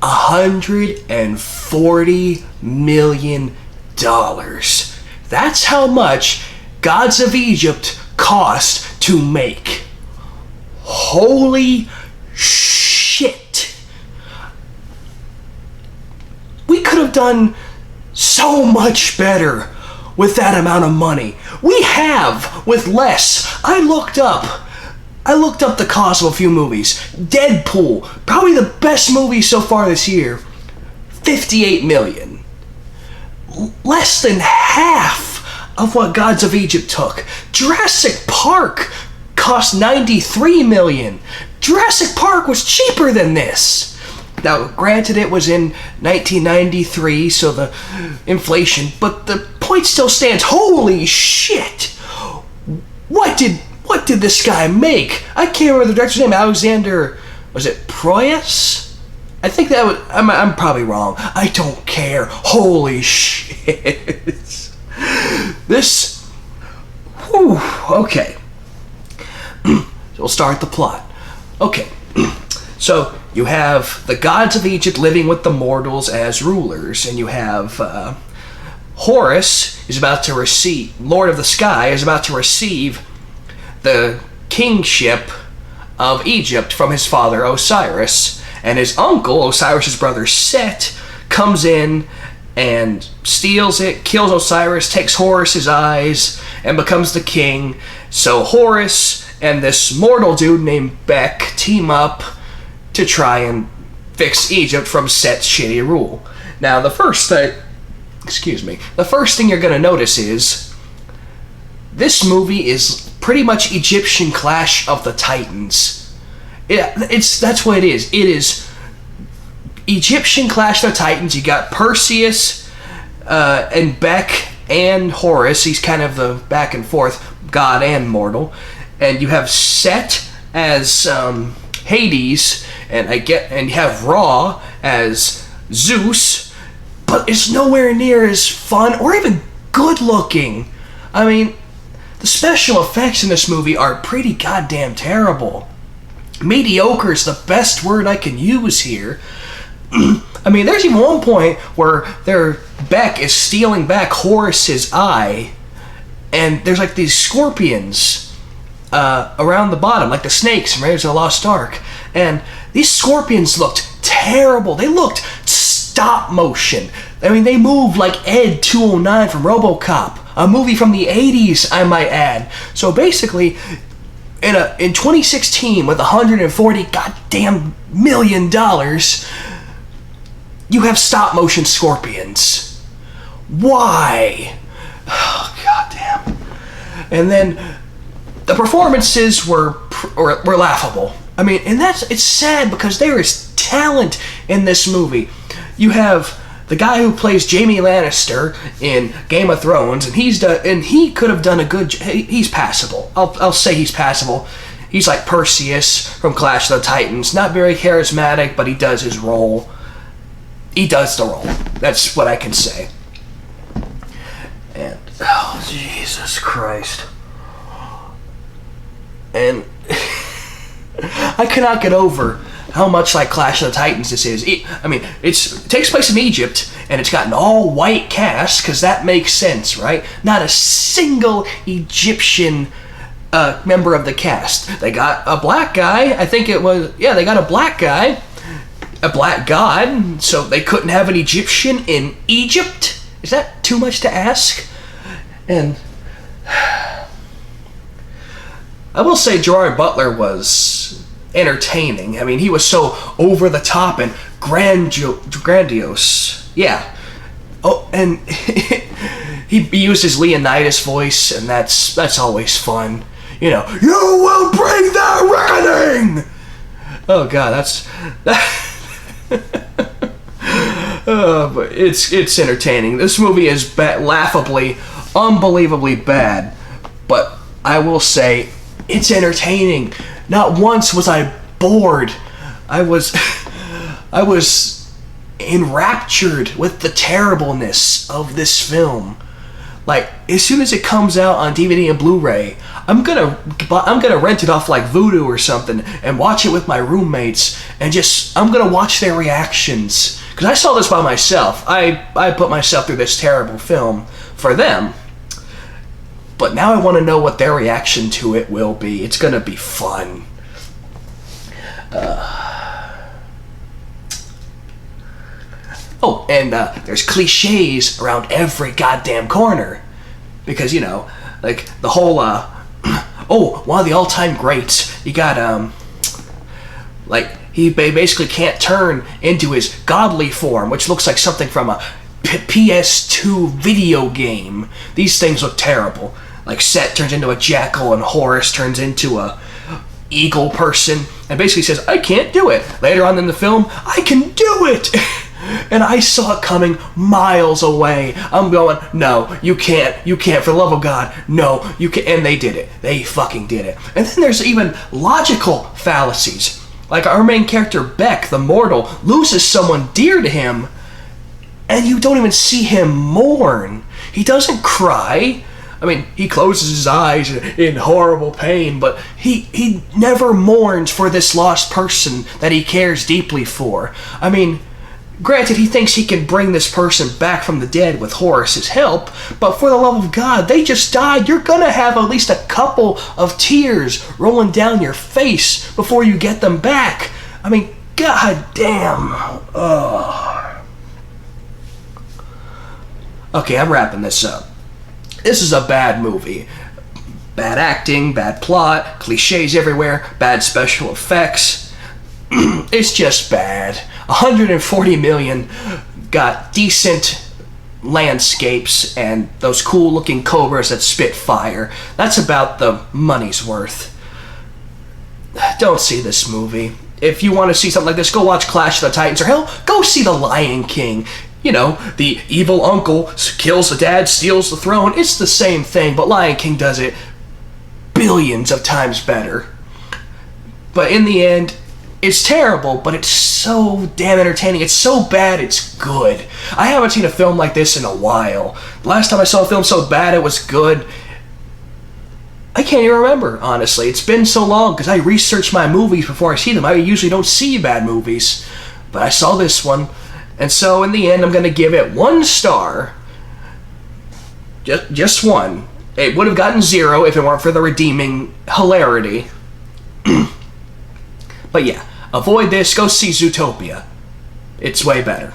$140 million. That's how much Gods of Egypt cost to make. Holy shit. We could have done so much better with that amount of money. We have with less. I looked up the cost of a few movies. Deadpool, probably the best movie so far this year, $58 million. Less than half of what Gods of Egypt took. Jurassic Park cost $93 million. Jurassic Park was cheaper than this. Now, granted, it was in 1993, so the inflation, but the point still stands. Holy shit! What did this guy make? I can't remember the director's name. Alexander, was it Proyas? I think that was. I'm probably wrong. I don't care. Holy shit! This. Whew, okay. So we'll start the plot. Okay. So you have the gods of Egypt living with the mortals as rulers, and you have Horus is about to receive, Lord of the Sky is about to receive the kingship of Egypt from his father Osiris, and his uncle, Osiris' brother Set, comes in and steals it, kills Osiris, takes Horus's eyes, and becomes the king. So Horus and this mortal dude named Beck team up to try and fix Egypt from Set's shitty rule. Now, the first thing you're gonna notice is this movie is pretty much Egyptian Clash of the Titans. That's what it is. It is Egyptian Clash of the Titans. You got Perseus and Beck and Horus. He's kind of the back and forth god and mortal. And you have Set as Hades, and you have Ra as Zeus, but it's nowhere near as fun or even good looking. I mean, the special effects in this movie are pretty goddamn terrible. Mediocre is the best word I can use here. I mean, there's even one point where Beck is stealing back Horus's eye, and there's like these scorpions around the bottom, like the snakes from Raiders of the Lost Ark. And these scorpions looked terrible. They looked stop motion. I mean, they moved like Ed 209 from RoboCop, a movie from the 80s, I might add. So basically, in 2016, with $140 goddamn million, you have stop motion scorpions. Why? Oh, goddamn. And then the performances were laughable. I mean, and it's sad because there is talent in this movie. You have the guy who plays Jaime Lannister in Game of Thrones, and he could have done a good. He's passable. I'll say he's passable. He's like Perseus from Clash of the Titans. Not very charismatic, but he does his role. He does the role. That's what I can say. And oh, Jesus Christ. And I cannot get over how much like Clash of the Titans this is. It takes place in Egypt, and it's got an all-white cast, because that makes sense, right? Not a single Egyptian member of the cast. They got a black guy, they got a black guy, a black god, so they couldn't have an Egyptian in Egypt? Is that too much to ask? And I will say Gerard Butler was entertaining. I mean, he was so over the top and grandiose. Yeah. Oh, and he used his Leonidas voice, and that's always fun. You know, you will bring the reckoning! Oh, God, but it's entertaining. This movie is laughably, unbelievably bad, but I will say it's entertaining. Not once was I bored. I was enraptured with the terribleness of this film. Like, as soon as it comes out on DVD and Blu-ray, I'm gonna rent it off like Vudu or something and watch it with my roommates, and I'm gonna watch their reactions. Because I saw this by myself. I put myself through this terrible film for them. But now I want to know what their reaction to it will be. It's gonna be fun. Oh, and there's cliches around every goddamn corner. Because, you know, like, the whole, one of the all-time greats, you got, like, he basically can't turn into his godly form, which looks like something from a PS2 video game. These things look terrible. Like, Set turns into a jackal, and Horus turns into a eagle person, and basically says, I can't do it. Later on in the film, I can do it! And I saw it coming miles away. I'm going, no, you can't, for the love of God, no, you can't. And they did it. They fucking did it. And then there's even logical fallacies. Like, our main character, Beck, the mortal, loses someone dear to him, and you don't even see him mourn. He doesn't cry. I mean, he closes his eyes in horrible pain, but he never mourns for this lost person that he cares deeply for. I mean, granted, he thinks he can bring this person back from the dead with Horus's help, but for the love of God, they just died. You're gonna have at least a couple of tears rolling down your face before you get them back. I mean, god damn. Ugh. Okay, I'm wrapping this up. This is a bad movie. Bad acting, bad plot, cliches everywhere, bad special effects. It's just bad. 140 million got decent landscapes and those cool looking cobras that spit fire. That's about the money's worth. Don't see this movie. If you want to see something like this, go watch Clash of the Titans, or hell, go see The Lion King. You know, the evil uncle kills the dad, steals the throne. It's the same thing, but Lion King does it billions of times better. But in the end, it's terrible, but it's so damn entertaining. It's so bad, it's good. I haven't seen a film like this in a while. The last time I saw a film so bad it was good, I can't even remember, honestly. It's been so long, because I research my movies before I see them. I usually don't see bad movies, but I saw this one. And so, in the end, I'm going to give it 1 star. Just 1. It would have gotten 0 if it weren't for the redeeming hilarity. But yeah, avoid this. Go see Zootopia. It's way better.